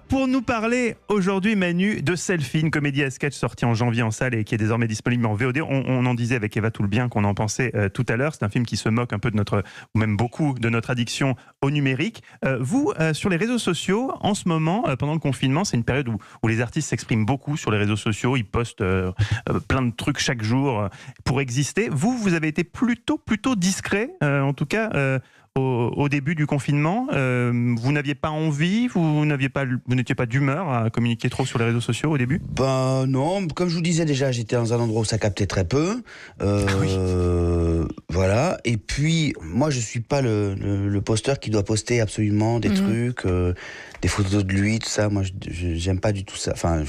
Pour nous parler aujourd'hui, Manu, de Selfie, une comédie à sketch sortie en janvier en salle et qui est désormais disponible en VOD. On en disait avec Eva tout le bien qu'on en pensait tout à l'heure. C'est un film qui se moque un peu de notre, ou même beaucoup, de notre addiction au numérique. Vous, sur les réseaux sociaux, en ce moment, pendant le confinement, c'est une période où les artistes s'expriment beaucoup sur les réseaux sociaux. Ils postent plein de trucs chaque jour pour exister. Vous avez été plutôt discret, en tout cas... Au début du confinement, vous n'aviez pas envie, vous n'étiez pas d'humeur à communiquer trop sur les réseaux sociaux au début ? Ben non, comme je vous disais déjà, j'étais dans un endroit où ça captait très peu. Voilà. Et puis, moi, je suis pas le posteur qui doit poster absolument des trucs, des photos de lui, tout ça. Moi, j'aime pas du tout ça. Enfin,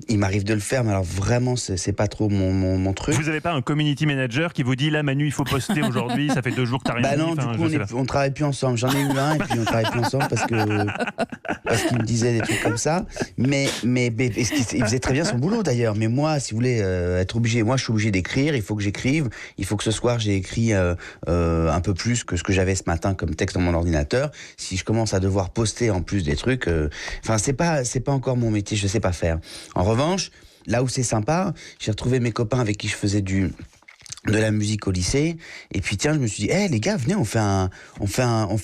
il m'arrive de le faire, mais alors vraiment, c'est pas trop mon truc. Vous n'avez pas un community manager qui vous dit là, Manu, il faut poster aujourd'hui, ça fait 2 jours que t'as rien dit. Non, du coup, on travaille plus ensemble. J'en ai eu un et puis on travaille plus ensemble parce qu'il me disait des trucs comme ça. Mais il faisait très bien son boulot d'ailleurs. Mais moi, si vous voulez être obligé, moi je suis obligé d'écrire. Il faut que j'écrive. Il faut que ce soir j'ai écrit un peu plus que ce que j'avais ce matin comme texte dans mon ordinateur. Si je commence à devoir poster en plus des trucs, enfin c'est pas encore mon métier. Je sais pas faire. En revanche, là où c'est sympa, j'ai retrouvé mes copains avec qui je faisais de la musique au lycée, et puis tiens, je me suis dit, les gars, venez, on fait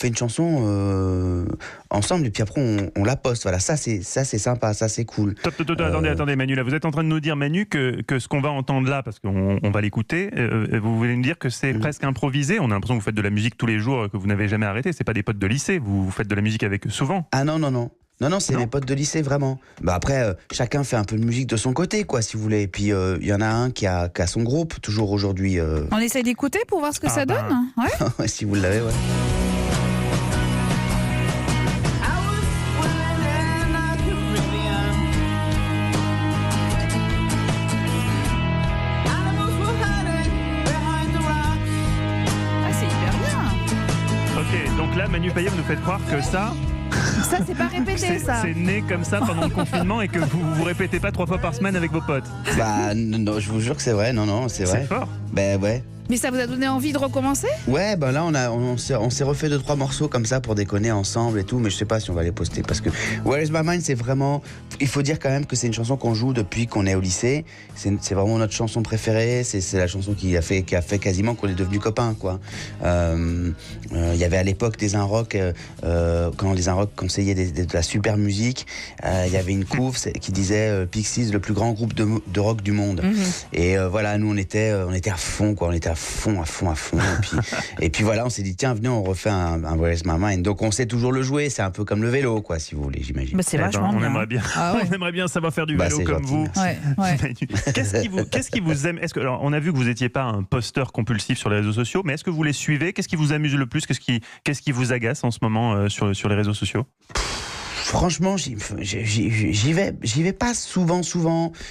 une chanson ensemble, et puis après on la poste. Voilà, ça c'est sympa, ça c'est cool. Attendez, Manu, là, vous êtes en train de nous dire, Manu, que ce qu'on va entendre là, parce qu'on va l'écouter, vous voulez nous dire que c'est presque improvisé. On a l'impression que vous faites de la musique tous les jours, que vous n'avez jamais arrêté. C'est pas des potes de lycée, vous faites de la musique avec eux souvent. Ah non. Non, c'est mes potes de lycée, vraiment. Bah après, chacun fait un peu de musique de son côté, quoi, si vous voulez. Et puis, il y en a un qui a son groupe, toujours aujourd'hui. On essaye d'écouter pour voir ce que ça donne. Ouais. Si vous l'avez, ouais. Ah, c'est hyper bien. Ok, donc là, Manu Payet, vous nous faites croire que ça, c'est pas répété, ça. c'est né comme ça pendant le confinement et que vous répétez pas 3 fois par semaine avec vos potes. Bah non, je vous jure que c'est vrai, non, c'est vrai. C'est fort. Ben ouais. Mais ça vous a donné envie de recommencer ? Ouais, ben là on s'est refait 2-3 morceaux comme ça pour déconner ensemble et tout, mais je sais pas si on va les poster parce que Where is my mind, c'est vraiment, il faut dire quand même que c'est une chanson qu'on joue depuis qu'on est au lycée. C'est vraiment notre chanson préférée. C'est la chanson qui a fait quasiment qu'on est devenus copains, quoi. Il y avait à l'époque des Inrock, quand les Inrock conseillaient de la super musique, il y avait une couve qui disait Pixies, le plus grand groupe de rock du monde. Et voilà, nous on était à fond, quoi. On était à fond. Et puis voilà, on s'est dit, tiens, venez, on refait un Where is my mind. Donc on sait toujours le jouer, c'est un peu comme le vélo, quoi, si vous voulez, j'imagine. Bah, c'est vachement bien. On aimerait bien savoir faire du vélo comme gentil, vous. Ouais. Qu'est-ce qui vous aime ? Alors, on a vu que vous n'étiez pas un posteur compulsif sur les réseaux sociaux, mais est-ce que vous les suivez ? Qu'est-ce qui vous amuse le plus ? Qu'est-ce qui vous agace en ce moment sur les réseaux sociaux ? Franchement, j'y vais pas souvent.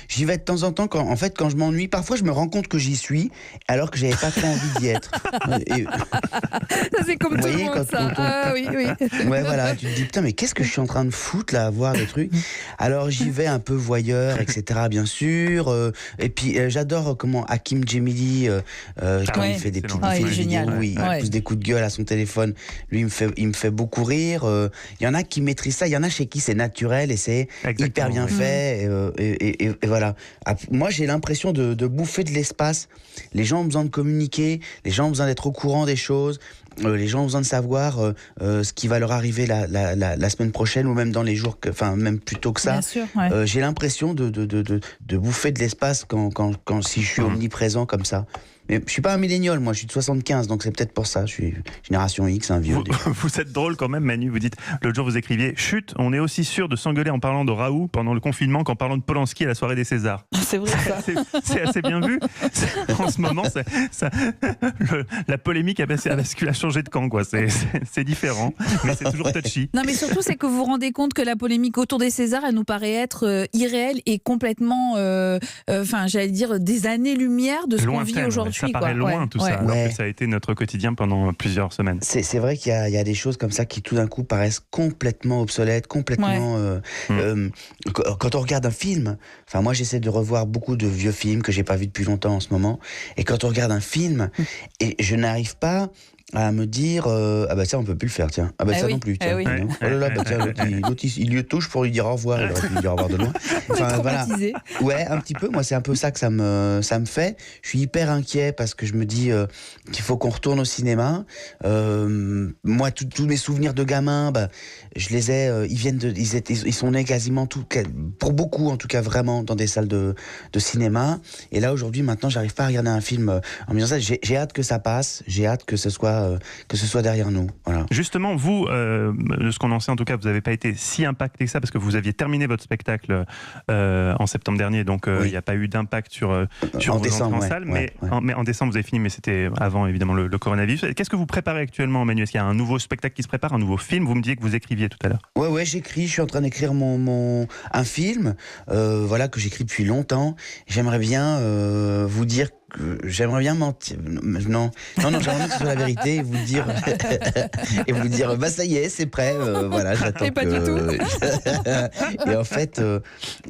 J'y vais de temps en temps quand je m'ennuie. Parfois, je me rends compte que j'y suis, alors que j'avais pas trop envie d'y être. Ça, c'est comme tout le monde, ça. Oui. Ouais, voilà, tu te dis, putain, mais qu'est-ce que je suis en train de foutre, là, à voir des trucs. Alors, j'y vais un peu voyeur, etc., bien sûr. Et puis, j'adore Hakim Djemili, quand il fait des petites vidéos où il pousse des coups de gueule à son téléphone. Lui, il me fait beaucoup rire. Il y en a qui maîtrisent ça. Il y en a chez qui c'est naturel et c'est hyper bien fait. Et voilà. Moi, j'ai l'impression de bouffer de l'espace. Les gens ont besoin de communiquer, les gens ont besoin d'être au courant des choses, les gens ont besoin de savoir ce qui va leur arriver la semaine prochaine ou même dans les jours, même plus tôt que ça. Bien sûr, ouais. J'ai l'impression de bouffer de l'espace si je suis omniprésent comme ça. Mais je suis pas un millénial, moi, je suis de 75, donc c'est peut-être pour ça. Je suis génération X, un vieux. Vous êtes drôle quand même, Manu. Vous dites, l'autre jour, vous écriviez, chut, on est aussi sûr de s'engueuler en parlant de Raoult pendant le confinement qu'en parlant de Polanski à la soirée des Césars. C'est vrai, ça. C'est assez bien vu. En ce moment, la polémique a changé de camp, quoi. C'est différent, mais c'est toujours touchy. Non, mais surtout, c'est que vous vous rendez compte que la polémique autour des Césars, elle nous paraît être irréelle et complètement, j'allais dire, des années-lumière de ce qu'on vit aujourd'hui. Ça paraît loin, tout ça, alors que ça a été notre quotidien pendant plusieurs semaines. C'est vrai qu'il y a des choses comme ça qui tout d'un coup paraissent complètement obsolètes, complètement... Quand on regarde un film, moi j'essaie de revoir beaucoup de vieux films que j'ai pas vus depuis longtemps en ce moment, et quand on regarde un film, et je n'arrive pas à me dire ah bah ça on peut plus le faire, tiens, ah bah ça oui, non plus, tiens. oui. Non. Oh là là, bah tiens, l'autre, il lui touche pour lui dire au revoir, il aurait pu lui dire au revoir de loin. Enfin voilà, ouais, un petit peu, moi c'est un peu ça que ça me fait. Je suis hyper inquiet parce que je me dis qu'il faut qu'on retourne au cinéma. Moi tous mes souvenirs de gamin, bah, je les ai, ils sont nés quasiment pour beaucoup en tout cas vraiment dans des salles de cinéma. Et là aujourd'hui maintenant j'arrive pas à regarder un film en me disant ça. J'ai hâte que ça passe, j'ai hâte que ce soit derrière nous. Voilà. Justement, vous, de ce qu'on en sait en tout cas, vous n'avez pas été si impacté que ça parce que vous aviez terminé votre spectacle en septembre dernier, donc il n'y a pas eu d'impact sur vos décembre, entrées en salle, mais en décembre vous avez fini, mais c'était avant évidemment le coronavirus. Qu'est-ce que vous préparez actuellement, Manu? Est-ce qu'il y a un nouveau spectacle qui se prépare, un nouveau film? Vous me disiez que vous écriviez tout à l'heure. Ouais, j'écris, je suis en train d'écrire un film, voilà, que j'écris depuis longtemps. J'aimerais bien vous dire j'aimerais bien mentir. Non, j'aimerais bien que ce soit la vérité et vous dire, bah ça y est, c'est prêt. Voilà, j'attends. Et pas du tout. Et en fait,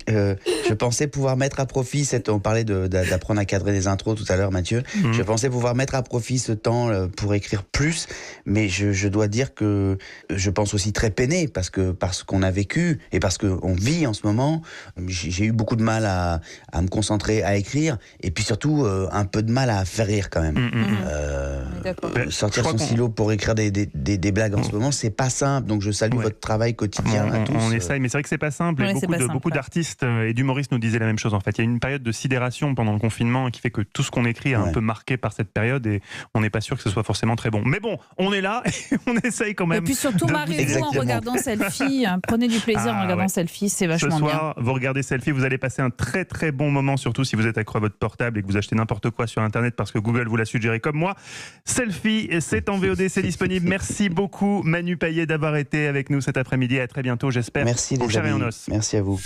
je pensais pouvoir mettre à profit on parlait d'apprendre à cadrer des intros tout à l'heure, Mathieu. Je pensais pouvoir mettre à profit ce temps pour écrire plus, mais je dois dire que je pense aussi très peiné parce qu'on a vécu et parce qu'on vit en ce moment. J'ai eu beaucoup de mal à me concentrer, à écrire, et puis surtout un peu de mal à faire rire quand même. Sortir son stylo pour écrire des blagues en ce moment, c'est pas simple. Donc je salue votre travail quotidien à tous. On essaye, mais c'est vrai que c'est pas simple. Ouais, et beaucoup d'artistes et d'humoristes nous disaient la même chose en fait. Il y a une période de sidération pendant le confinement qui fait que tout ce qu'on écrit est un peu marqué par cette période et on n'est pas sûr que ce soit forcément très bon. Mais bon, on est là et on essaye quand même. Et puis surtout, mariez-vous en regardant Selfie. Prenez du plaisir en regardant Selfie, c'est vachement bien. Ce soir, vous regardez Selfie, vous allez passer un très très bon moment, surtout si vous êtes accro à votre portable et que vous achetez n'importe quoi sur Internet parce que Google vous l'a suggéré comme moi. Selfie, c'est en VOD, c'est disponible. Merci beaucoup Manu Payet d'avoir été avec nous cet après-midi. À très bientôt, j'espère. Merci les amis. Merci à vous.